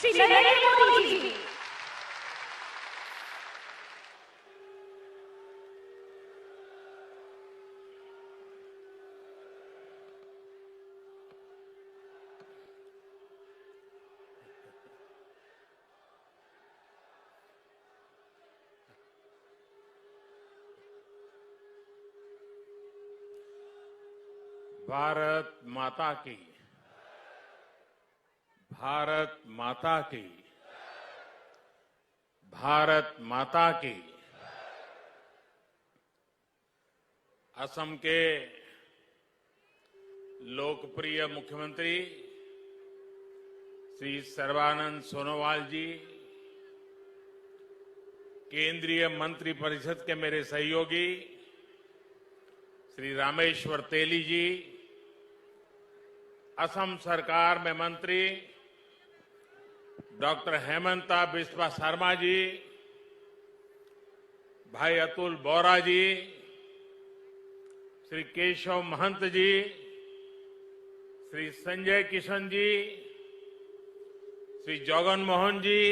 श्री नरेंद्र मोदी जी। भारत माता की, भारत माता की, भारत माता की। असम के लोकप्रिय मुख्यमंत्री श्री सर्बानंद सोनोवाल जी, केंद्रीय मंत्रिपरिषद के मेरे सहयोगी श्री रामेश्वर तेली जी, असम सरकार में मंत्री डॉक्टर हेमंता बिस्वा शर्मा जी, भाई अतुल बोरा जी, श्री केशव महंत जी, श्री संजय किशन जी, श्री जगन मोहन जी,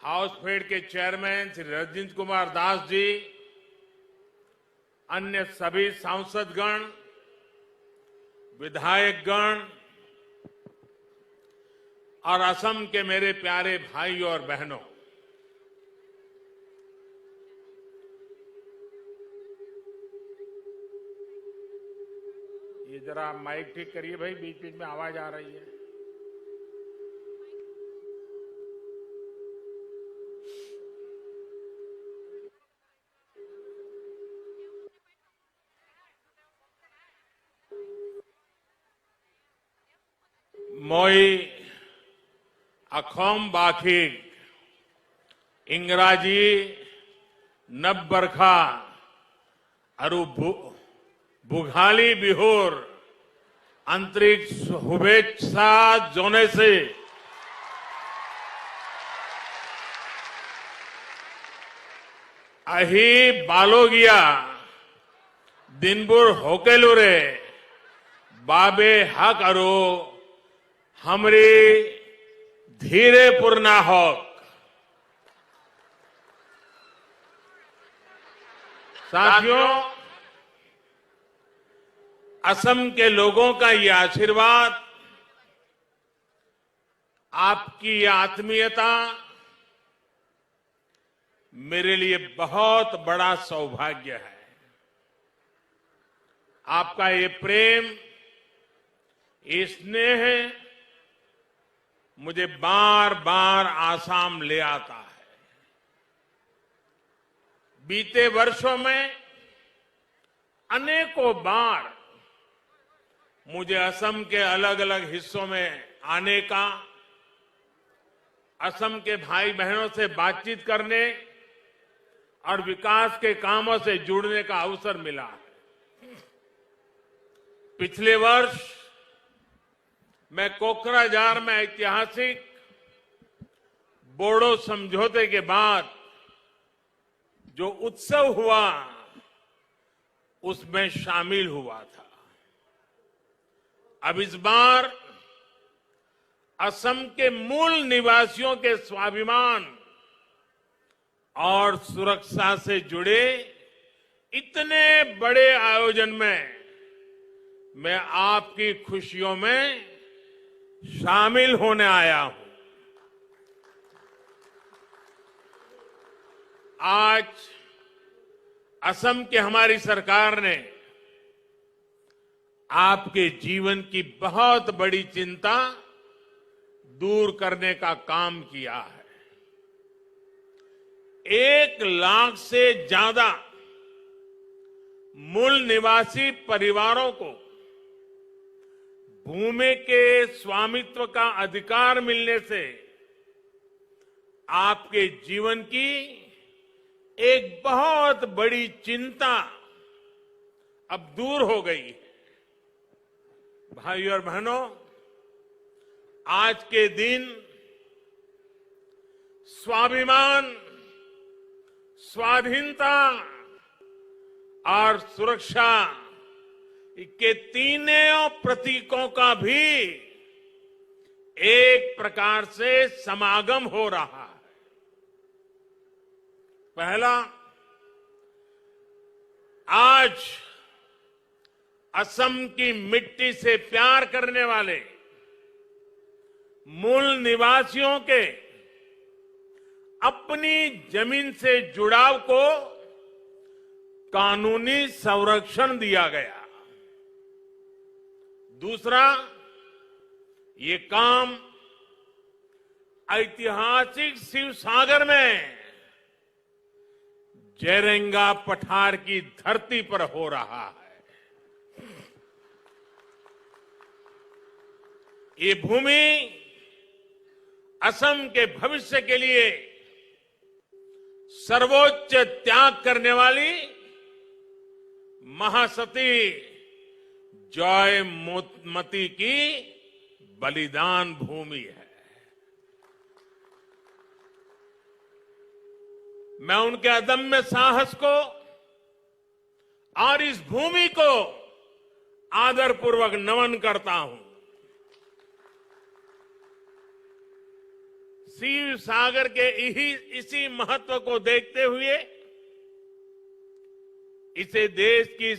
हाउसफेड के चेयरमैन श्री रजिंद्र कुमार दास जी, अन्य सभी सांसदगण, विधायकगण और असम के मेरे प्यारे भाइयों और बहनों, ये जरा माइक ठीक करिए भाई, बीच बीच में आवाज आ रही है। মই अखोम बाखिक इंग्राजी नब्बरखा अरु बुघाली बिहोर अंतरिक्ष शुभेच्छा जोने से अही बालोगिया दिनबुर होकेलुरे बाबे हक अरो हमरी धीरे पूर्णा हक। साथियों, असम के लोगों का ये आशीर्वाद, आपकी ये आत्मीयता मेरे लिए बहुत बड़ा सौभाग्य है। आपका ये प्रेम, ये स्नेह मुझे बार बार आसाम ले आता है। बीते वर्षों में अनेकों बार मुझे असम के अलग अलग हिस्सों में आने का, असम के भाई बहनों से बातचीत करने और विकास के कामों से जुड़ने का अवसर मिला है। पिछले वर्ष मैं कोकराझार में ऐतिहासिक बोडो समझौते के बाद जो उत्सव हुआ उसमें शामिल हुआ था। अब इस बार असम के मूल निवासियों के स्वाभिमान और सुरक्षा से जुड़े इतने बड़े आयोजन में मैं आपकी खुशियों में शामिल होने आया हूं। आज असम की हमारी सरकार ने आपके जीवन की बहुत बड़ी चिंता दूर करने का काम किया है। 1 लाख से ज्यादा मूल निवासी परिवारों को भूमि के स्वामित्व का अधिकार मिलने से आपके जीवन की एक बहुत बड़ी चिंता अब दूर हो गई है। भाइयों और बहनों, आज के दिन स्वाभिमान, स्वाधीनता और सुरक्षा के तीनों प्रतीकों का भी एक प्रकार से समागम हो रहा है। पहला, आज असम की मिट्टी से प्यार करने वाले मूल निवासियों के अपनी जमीन से जुड़ाव को कानूनी संरक्षण दिया गया। दूसरा, ये काम ऐतिहासिक शिवसागर में जैरेंगा पठार की धरती पर हो रहा है। ये भूमि असम के भविष्य के लिए सर्वोच्च त्याग करने वाली महासती जयमती की बलिदान भूमि है। मैं उनके अदम्य साहस को और इस भूमि को आदरपूर्वक नमन करता हूं। शिव सागर के इसी महत्व को देखते हुए इसे देश की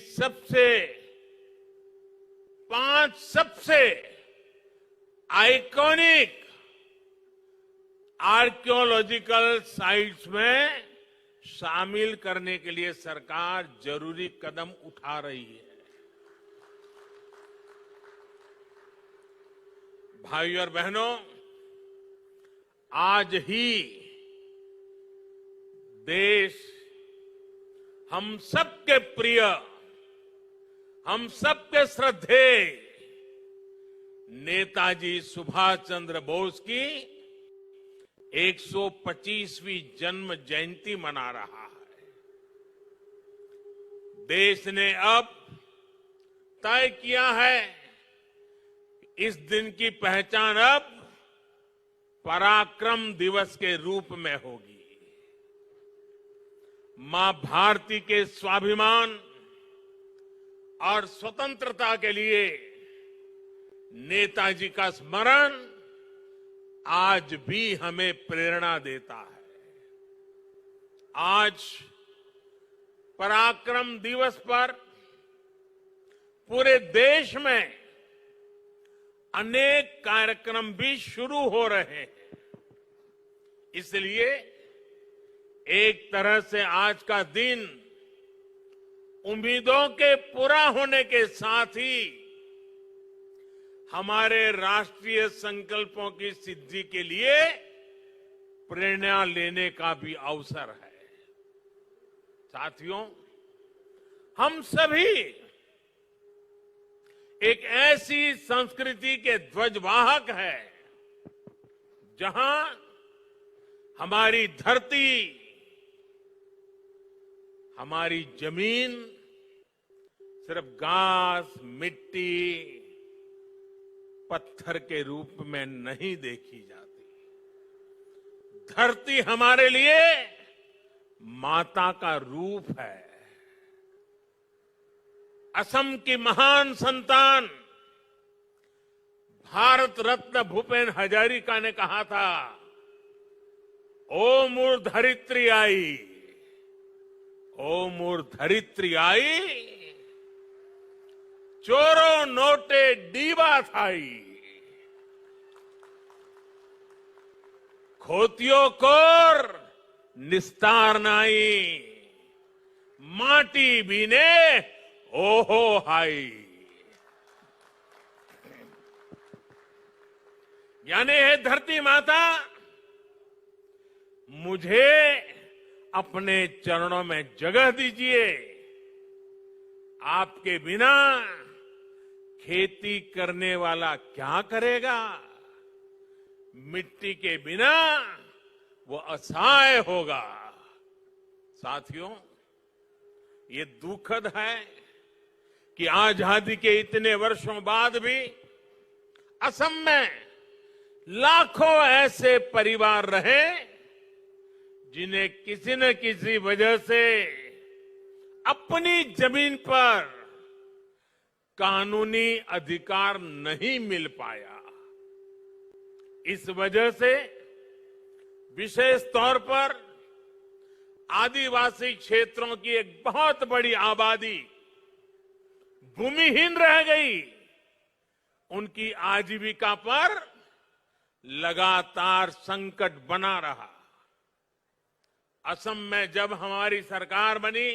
5 सबसे आइकॉनिक आर्कियोलॉजिकल साइट्स में शामिल करने के लिए सरकार जरूरी कदम उठा रही है। भाइयों और बहनों, आज ही देश हम सबके प्रिय, हम सबके श्रद्धेय नेताजी सुभाष चंद्र बोस की 125वीं जन्म जयंती मना रहा है। देश ने अब तय किया है इस दिन की पहचान अब पराक्रम दिवस के रूप में होगी। मां भारती के स्वाभिमान और स्वतंत्रता के लिए नेताजी का स्मरण आज भी हमें प्रेरणा देता है। आज पराक्रम दिवस पर पूरे देश में अनेक कार्यक्रम भी शुरू हो रहे हैं। इसलिए एक तरह से आज का दिन उम्मीदों के पूरा होने के साथ ही हमारे राष्ट्रीय संकल्पों की सिद्धि के लिए प्रेरणा लेने का भी अवसर है। साथियों, हम सभी एक ऐसी संस्कृति के ध्वजवाहक है जहां हमारी धरती, हमारी जमीन सिर्फ घास, मिट्टी, पत्थर के रूप में नहीं देखी जाती। धरती हमारे लिए माता का रूप है। असम की महान संतान भारत रत्न भूपेन हजारिका ने कहा था, ओ मोर धरित्री आई, ओ मोर धरित्री आई, चोरो नोटे डीबा थाई, खोतियो कोर निस्तार नाई, माटी बीने ओहो हाई। यानी है धरती माता, मुझे अपने चरणों में जगह दीजिए। आपके बिना खेती करने वाला क्या करेगा? मिट्टी के बिना वो असहाय होगा। साथियों, ये दुखद है कि आजादी के इतने वर्षों बाद भी असम में लाखों ऐसे परिवार रहे जिन्हें किसी न किसी वजह से अपनी जमीन पर कानूनी अधिकार नहीं मिल पाया। इस वजह से विशेष तौर पर आदिवासी क्षेत्रों की एक बहुत बड़ी आबादी भूमिहीन रह गई। उनकी आजीविका पर लगातार संकट बना रहा। असम में जब हमारी सरकार बनी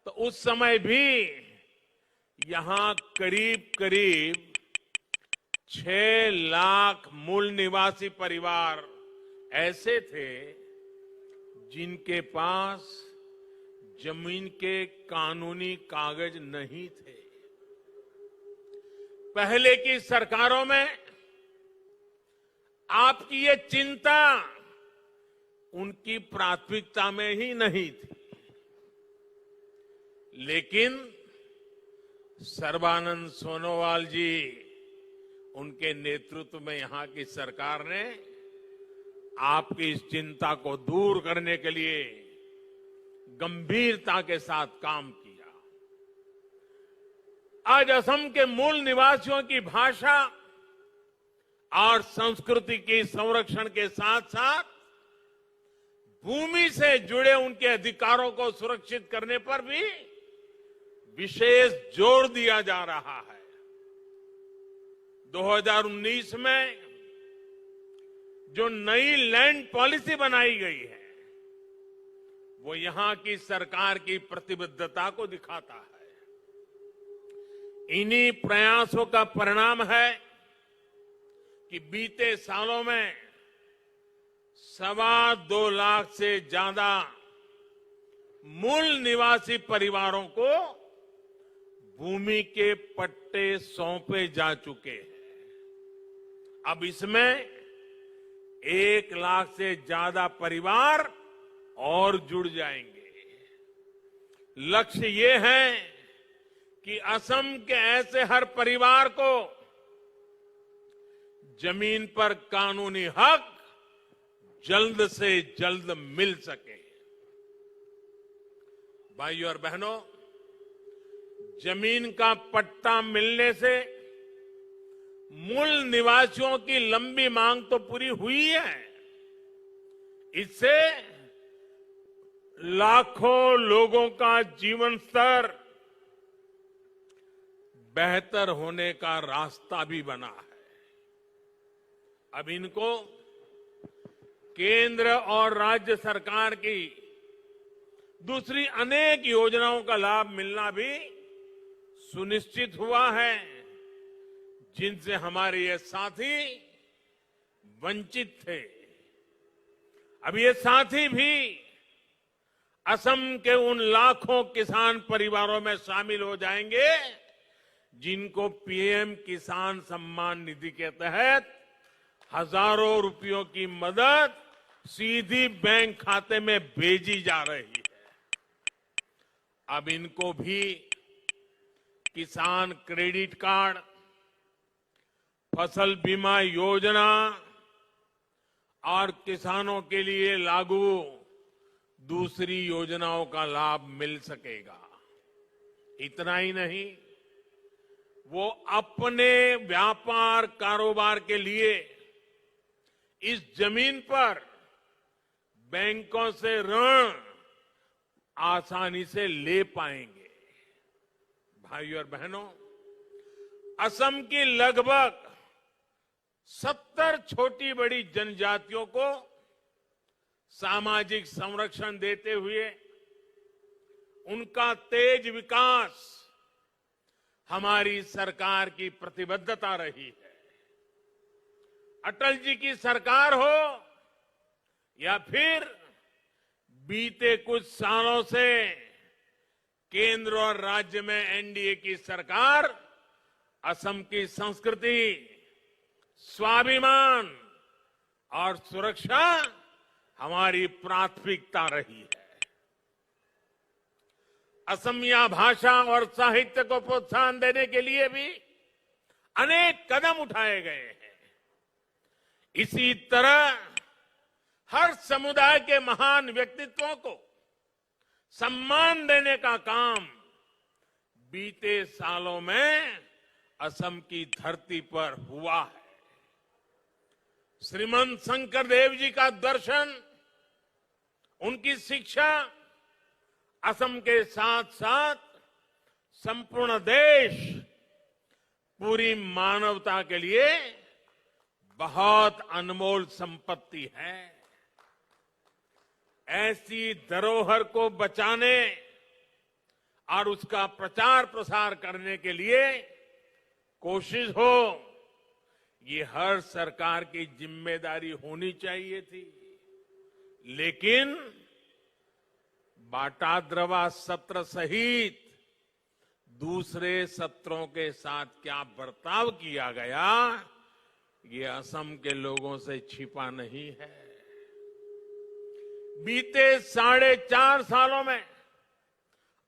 तो उस समय भी यहां करीब करीब 6 लाख मूल निवासी परिवार ऐसे थे जिनके पास जमीन के कानूनी कागज नहीं थे। पहले की सरकारों में आपकी ये चिंता उनकी प्राथमिकता में ही नहीं थी, लेकिन सर्बानंद सोनोवाल जी उनके नेतृत्व में यहां की सरकार ने आपकी इस चिंता को दूर करने के लिए गंभीरता के साथ काम किया। आज असम के मूल निवासियों की भाषा और संस्कृति के संरक्षण के साथ साथ भूमि से जुड़े उनके अधिकारों को सुरक्षित करने पर भी विशेष जोर दिया जा रहा है। 2019 में जो नई लैंड पॉलिसी बनाई गई है वो यहां की सरकार की प्रतिबद्धता को दिखाता है। इन्हीं प्रयासों का परिणाम है कि बीते सालों में 2.25 लाख से ज्यादा मूल निवासी परिवारों को भूमि के पट्टे सौंपे जा चुके हैं। अब इसमें 1 लाख से ज्यादा परिवार और जुड़ जाएंगे। लक्ष्य ये है कि असम के ऐसे हर परिवार को जमीन पर कानूनी हक जल्द से जल्द मिल सके। भाइयों और बहनों, जमीन का पट्टा मिलने से मूल निवासियों की लंबी मांग तो पूरी हुई है, इससे लाखों लोगों का जीवन स्तर बेहतर होने का रास्ता भी बना है। अब इनको केंद्र और राज्य सरकार की दूसरी अनेक योजनाओं का लाभ मिलना भी सुनिश्चित हुआ है, जिनसे हमारे ये साथी वंचित थे। अब ये साथी भी असम के उन लाखों किसान परिवारों में शामिल हो जाएंगे जिनको पीएम किसान सम्मान निधि के तहत हजारों रुपयों की मदद सीधी बैंक खाते में भेजी जा रही है। अब इनको भी किसान क्रेडिट कार्ड, फसल बीमा योजना और किसानों के लिए लागू दूसरी योजनाओं का लाभ मिल सकेगा। इतना ही नहीं, वो अपने व्यापार कारोबार के लिए इस जमीन पर बैंकों से ऋण आसानी से ले पाएंगे। भाइयों और बहनों, असम की लगभग 70 छोटी बड़ी जनजातियों को सामाजिक संरक्षण देते हुए उनका तेज विकास हमारी सरकार की प्रतिबद्धता रही है। अटल जी की सरकार हो या फिर बीते कुछ सालों से केंद्र और राज्य में एनडीए की सरकार, असम की संस्कृति, स्वाभिमान और सुरक्षा हमारी प्राथमिकता रही है। असमिया भाषा और साहित्य को प्रोत्साहन देने के लिए भी अनेक कदम उठाए गए हैं। इसी तरह हर समुदाय के महान व्यक्तित्वों को सम्मान देने का काम बीते सालों में असम की धरती पर हुआ है। श्रीमंत शंकर देव जी का दर्शन, उनकी शिक्षा असम के साथ साथ संपूर्ण देश, पूरी मानवता के लिए बहुत अनमोल संपत्ति है। ऐसी धरोहर को बचाने और उसका प्रचार प्रसार करने के लिए कोशिश हो, ये हर सरकार की जिम्मेदारी होनी चाहिए थी। लेकिन बाटाद्रवा सत्र सहित दूसरे सत्रों के साथ क्या बर्ताव किया गया, ये असम के लोगों से छिपा नहीं है। बीते 4.5 सालों में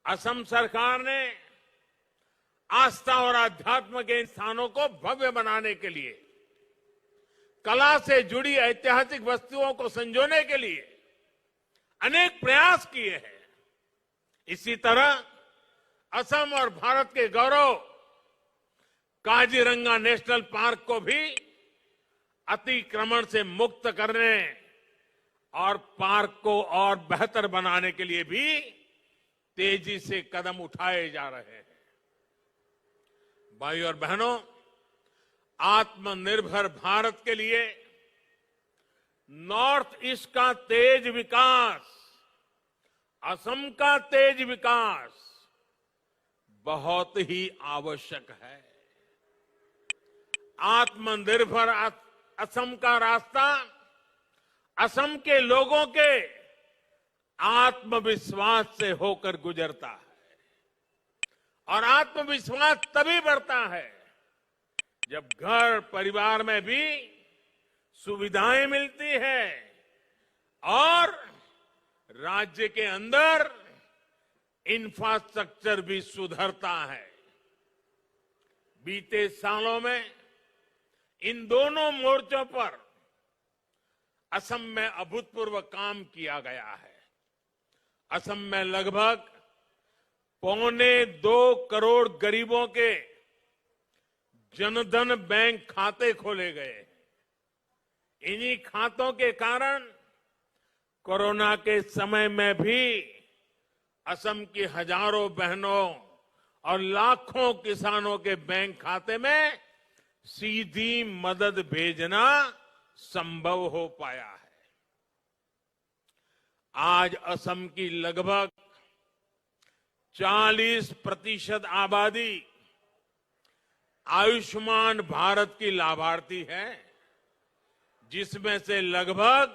असम सरकार ने आस्था और अध्यात्म के स्थानों को भव्य बनाने के लिए, कला से जुड़ी ऐतिहासिक वस्तुओं को संजोने के लिए अनेक प्रयास किए हैं। इसी तरह असम और भारत के गौरव काजीरंगा नेशनल पार्क को भी अतिक्रमण से मुक्त करने और पार्क को और बेहतर बनाने के लिए भी तेजी से कदम उठाए जा रहे हैं। भाइयों और बहनों, आत्मनिर्भर भारत के लिए नॉर्थ ईस्ट का तेज विकास, असम का तेज विकास बहुत ही आवश्यक है। आत्मनिर्भर असम का रास्ता असम के लोगों के आत्मविश्वास से होकर गुजरता है, और आत्मविश्वास तभी बढ़ता है जब घर परिवार में भी सुविधाएं मिलती है और राज्य के अंदर इंफ्रास्ट्रक्चर भी सुधरता है। बीते सालों में इन दोनों मोर्चों पर असम में अभूतपूर्व काम किया गया है। असम में लगभग 1.25 करोड़ गरीबों के जनधन बैंक खाते खोले गए। इन्हीं खातों के कारण कोरोना के समय में भी असम की हजारों बहनों और लाखों किसानों के बैंक खाते में सीधी मदद भेजना संभव हो पाया है। आज असम की लगभग 40% आबादी आयुष्मान भारत की लाभार्थी है, जिसमें से लगभग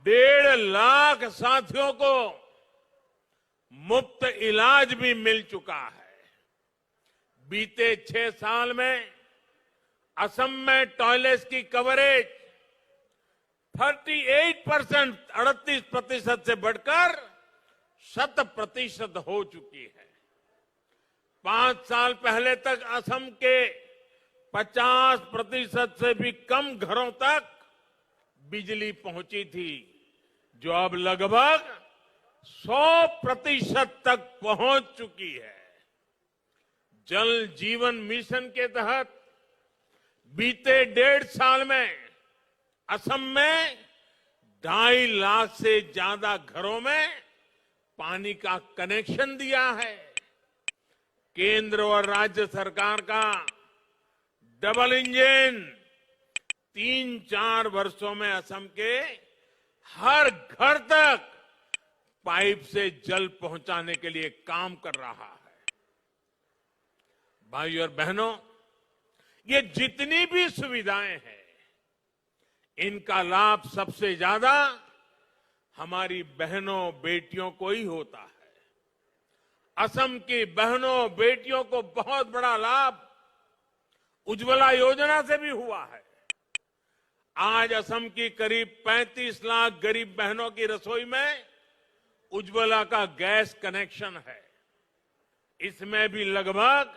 1.5 लाख साथियों को मुफ्त इलाज भी मिल चुका है। बीते 6 साल में असम में टॉयलेट्स की कवरेज 38% से बढ़कर 100% हो चुकी है। 5 साल पहले तक असम के 50% से भी कम घरों तक बिजली पहुंची थी, जो अब लगभग 100% तक पहुंच चुकी है। जल जीवन मिशन के तहत बीते 1.5 साल में असम में 2.5 लाख से ज्यादा घरों में पानी का कनेक्शन दिया है। केंद्र और राज्य सरकार का डबल इंजन 3-4 वर्षों में असम के हर घर तक पाइप से जल पहुंचाने के लिए काम कर रहा है। भाइयों और बहनों, ये जितनी भी सुविधाएं हैं, इनका लाभ सबसे ज्यादा हमारी बहनों बेटियों को ही होता है। असम की बहनों बेटियों को बहुत बड़ा लाभ उज्ज्वला योजना से भी हुआ है। आज असम की करीब 35 लाख गरीब बहनों की रसोई में उज्ज्वला का गैस कनेक्शन है। इसमें भी लगभग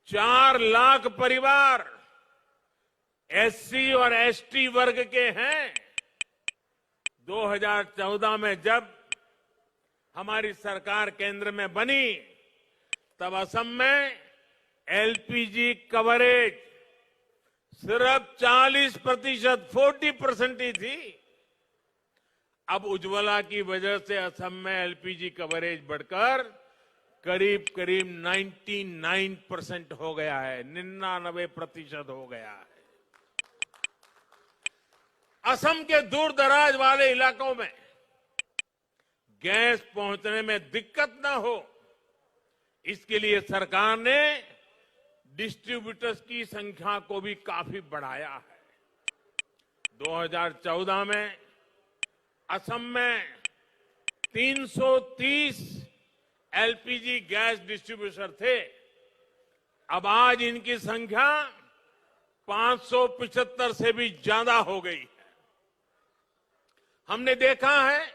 4 लाख परिवार एससी और एसटी वर्ग के हैं। 2014 में जब हमारी सरकार केंद्र में बनी, तब असम में एलपीजी कवरेज सिर्फ 40%, 40% ही थी। अब उज्ज्वला की वजह से असम में एलपीजी कवरेज बढ़कर करीब करीब 99% हो गया है, 99% हो गया है। असम के दूर दराज वाले इलाकों में गैस पहुंचने में दिक्कत न हो, इसके लिए सरकार ने डिस्ट्रीब्यूटर्स की संख्या को भी काफी बढ़ाया है। 2014 में असम में 330 एलपीजी गैस डिस्ट्रीब्यूटर थे। अब आज इनकी संख्या 575 से भी ज्यादा हो गई है। हमने देखा है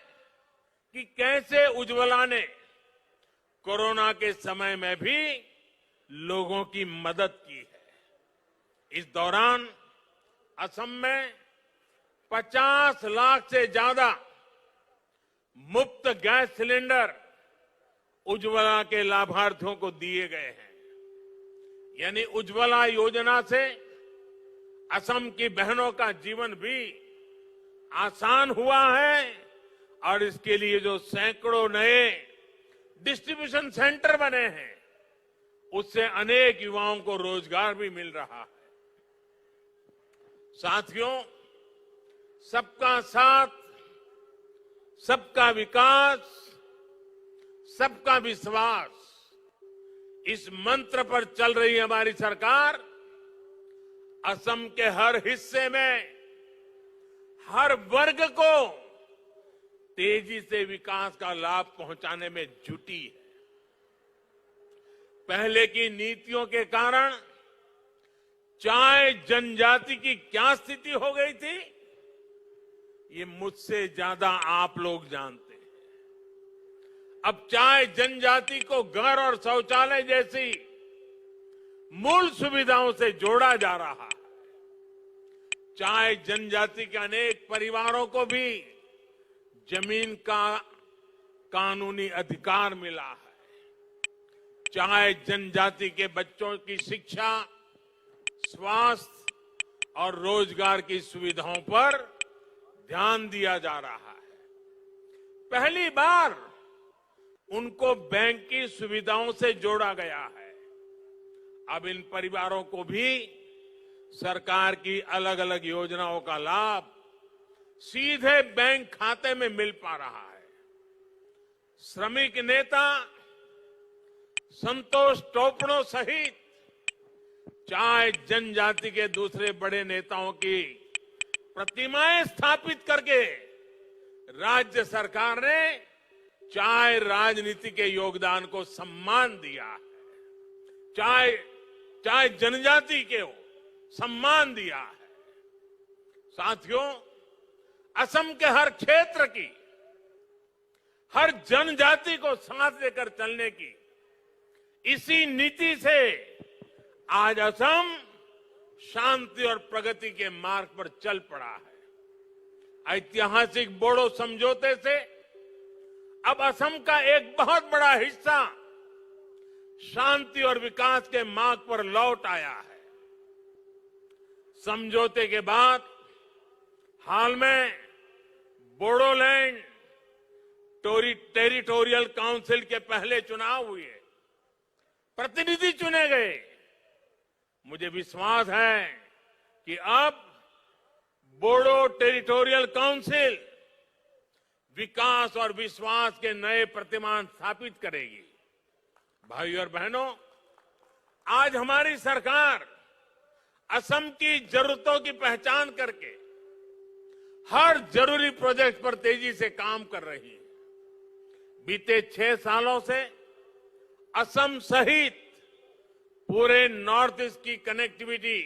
कि कैसे उज्ज्वला ने कोरोना के समय में भी लोगों की मदद की है। इस दौरान असम में 50 लाख से ज्यादा मुफ्त गैस सिलेंडर उज्ज्वला के लाभार्थियों को दिए गए हैं। यानी उज्ज्वला योजना से असम की बहनों का जीवन भी आसान हुआ है और इसके लिए जो सैकड़ों नए डिस्ट्रीब्यूशन सेंटर बने हैं, उससे अनेक युवाओं को रोजगार भी मिल रहा है। साथियों, सबका साथ, सबका विकास, सबका विश्वास, इस मंत्र पर चल रही हमारी सरकार असम के हर हिस्से में हर वर्ग को तेजी से विकास का लाभ पहुंचाने में जुटी है। पहले की नीतियों के कारण चाय जनजाति की क्या स्थिति हो गई थी, ये मुझसे ज्यादा आप लोग जानते हैं। अब चाय जनजाति को घर और शौचालय जैसी मूल सुविधाओं से जोड़ा जा रहा है। चाय जनजाति के अनेक परिवारों को भी जमीन का कानूनी अधिकार मिला है। चाय जनजाति के बच्चों की शिक्षा, स्वास्थ्य और रोजगार की सुविधाओं पर ध्यान दिया जा रहा है। पहली बार उनको बैंक की सुविधाओं से जोड़ा गया है। अब इन परिवारों को भी सरकार की अलग अलग योजनाओं का लाभ सीधे बैंक खाते में मिल पा रहा है। श्रमिक नेता संतोष टोपनो सहित चाय जनजाति के दूसरे बड़े नेताओं की प्रतिमाएं स्थापित करके राज्य सरकार ने चाय राजनीति के योगदान को सम्मान दिया है। चाय जनजाति के सम्मान दिया है। साथियों, असम के हर क्षेत्र की, हर जनजाति को साथ लेकर चलने की इसी नीति से आज असम शांति और प्रगति के मार्ग पर चल पड़ा है। ऐतिहासिक बोडो समझौते से अब असम का एक बहुत बड़ा हिस्सा शांति और विकास के मार्ग पर लौट आया है। समझौते के बाद हाल में बोडोलैंड टेरिटोरियल काउंसिल के पहले चुनाव हुए, प्रतिनिधि चुने गए। मुझे विश्वास है कि अब बोडो टेरिटोरियल काउंसिल विकास और विश्वास के नए प्रतिमान स्थापित करेगी। भाइयों और बहनों, आज हमारी सरकार असम की जरूरतों की पहचान करके हर जरूरी प्रोजेक्ट पर तेजी से काम कर रही है। बीते 6 सालों से असम सहित पूरे नॉर्थ ईस्ट की कनेक्टिविटी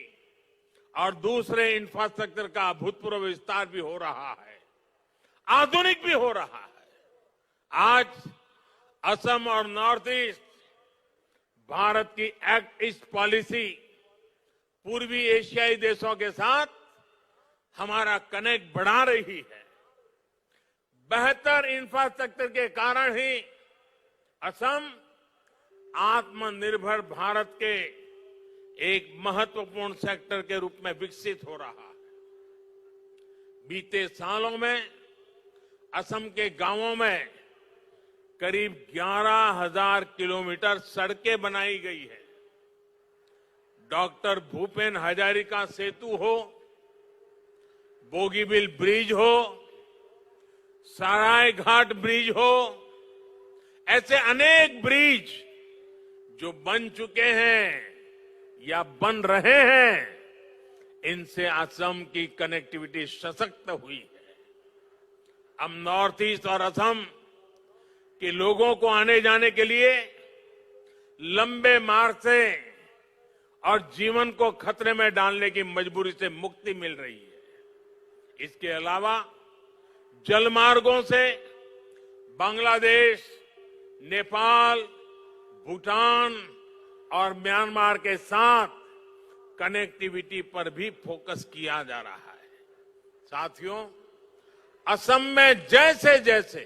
और दूसरे इंफ्रास्ट्रक्चर का अभूतपूर्व विस्तार भी हो रहा है, आधुनिक भी हो रहा है। आज असम और नॉर्थ ईस्ट भारत की एक्ट ईस्ट पॉलिसी पूर्वी एशियाई देशों के साथ हमारा कनेक्ट बढ़ा रही है। बेहतर इंफ्रास्ट्रक्चर के कारण ही असम आत्मनिर्भर भारत के एक महत्वपूर्ण सेक्टर के रूप में विकसित हो रहा है। बीते सालों में असम के गांवों में करीब 11,000 किलोमीटर सड़कें बनाई गई है। डॉक्टर भूपेन हजारिका सेतु हो, बोगीबिल ब्रिज हो, सराय घाट ब्रिज हो, ऐसे अनेक ब्रिज जो बन चुके हैं या बन रहे हैं, इनसे असम की कनेक्टिविटी सशक्त हुई है। अब नॉर्थ ईस्ट और असम के लोगों को आने जाने के लिए लंबे मार्ग से और जीवन को खतरे में डालने की मजबूरी से मुक्ति मिल रही है। इसके अलावा जलमार्गों से बांग्लादेश, नेपाल, भूटान और म्यांमार के साथ कनेक्टिविटी पर भी फोकस किया जा रहा है। साथियों, असम में जैसे जैसे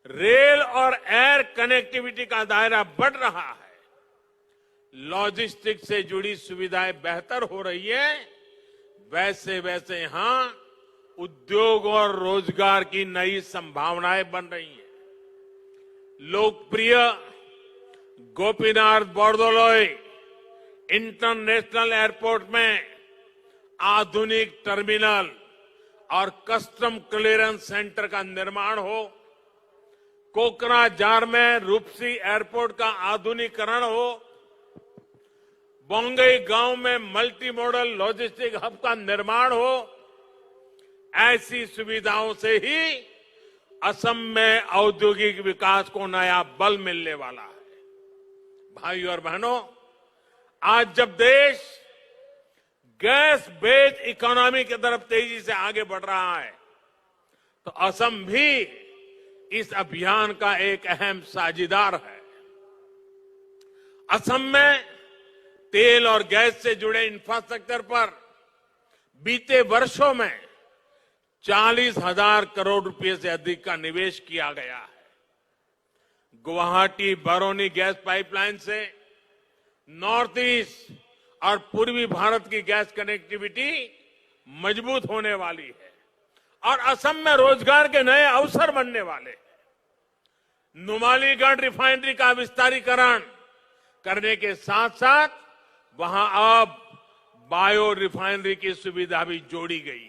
रेल और एयर कनेक्टिविटी का दायरा बढ़ रहा है, लॉजिस्टिक्स से जुड़ी सुविधाएं बेहतर हो रही है, वैसे वैसे यहां उद्योग और रोजगार की नई संभावनाएं बन रही हैं। लोकप्रिय गोपीनाथ बोरदोलोई इंटरनेशनल एयरपोर्ट में आधुनिक टर्मिनल और कस्टम क्लियरेंस सेंटर का निर्माण हो, कोकराझार में रूपसी एयरपोर्ट का आधुनिकीकरण हो, बोंगई गांव में मल्टी मॉडल लॉजिस्टिक हब का निर्माण हो, ऐसी सुविधाओं से ही असम में औद्योगिक विकास को नया बल मिलने वाला है। भाइयों और बहनों, आज जब देश गैस बेस्ड इकोनॉमी की तरफ तेजी से आगे बढ़ रहा है, तो असम भी इस अभियान का एक अहम साझीदार है। असम में तेल और गैस से जुड़े इंफ्रास्ट्रक्चर पर बीते वर्षों में 40,000 करोड़ रुपए से अधिक का निवेश किया गया है। गुवाहाटी बरौनी गैस पाइपलाइन से नॉर्थ ईस्ट और पूर्वी भारत की गैस कनेक्टिविटी मजबूत होने वाली है और असम में रोजगार के नए अवसर बनने वाले हैं। नुमालीगढ़ रिफाइनरी का विस्तारीकरण करने के साथ साथ वहां अब बायो रिफाइनरी की सुविधा भी जोड़ी गई है।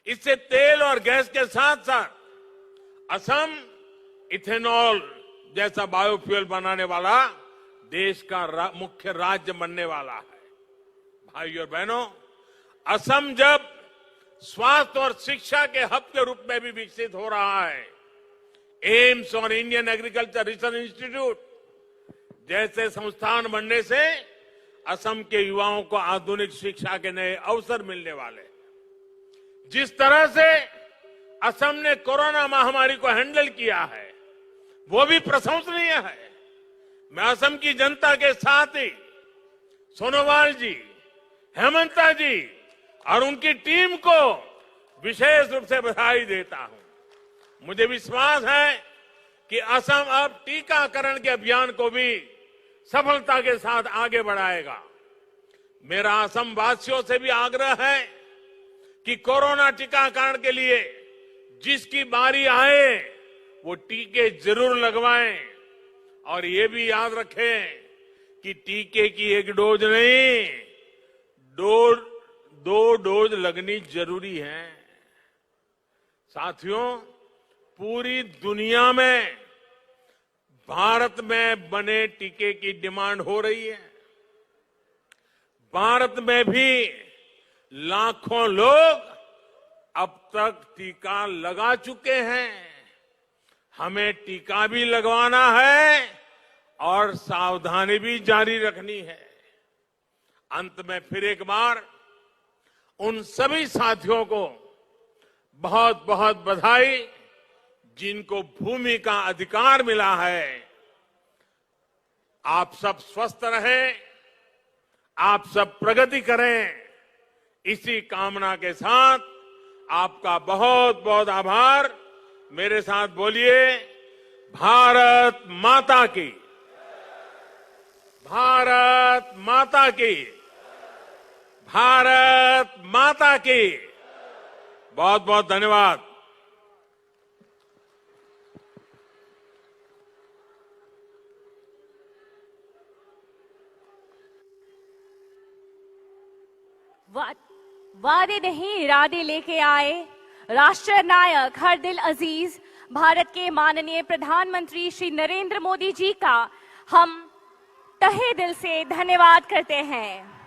इससे तेल और गैस के साथ साथ असम इथेनॉल जैसा बायोफ्यूल बनाने वाला देश का मुख्य राज्य बनने वाला है। भाइयों और बहनों, असम जब स्वास्थ्य और शिक्षा के हब के रूप में भी विकसित हो रहा है, एम्स और इंडियन एग्रीकल्चर रिसर्च इंस्टीट्यूट जैसे संस्थान बनने से असम के युवाओं को आधुनिक शिक्षा के नए अवसर मिलने वाले। जिस तरह से असम ने कोरोना महामारी को हैंडल किया है, वो भी प्रशंसनीय है। मैं असम की जनता के साथ ही सोनोवाल जी, हेमंता जी और उनकी टीम को विशेष रूप से बधाई देता हूं। मुझे विश्वास है कि असम अब टीकाकरण के अभियान को भी सफलता के साथ आगे बढ़ाएगा। मेरा असम वासियों से भी आग्रह है कि कोरोना टीकाकरण के लिए जिसकी बारी आए वो टीके जरूर लगवाएं और ये भी याद रखें कि टीके की एक डोज नहीं, दो डोज लगनी जरूरी है। साथियों, पूरी दुनिया में भारत में बने टीके की डिमांड हो रही है। भारत में भी लाखों लोग अब तक टीका लगा चुके हैं। हमें टीका भी लगवाना है और सावधानी भी जारी रखनी है। अंत में फिर एक बार उन सभी साथियों को बहुत बहुत बधाई जिनको भूमि का अधिकार मिला है। आप सब स्वस्थ रहें, आप सब प्रगति करें, इसी कामना के साथ आपका बहुत बहुत आभार। मेरे साथ बोलिए, भारत माता की। भारत माता की, भारत माता की। बहुत बहुत धन्यवाद। वादे नहीं इरादे लेके आए राष्ट्र नायक हर दिल अजीज भारत के माननीय प्रधानमंत्री श्री नरेंद्र मोदी जी का हम तहे दिल से धन्यवाद करते हैं।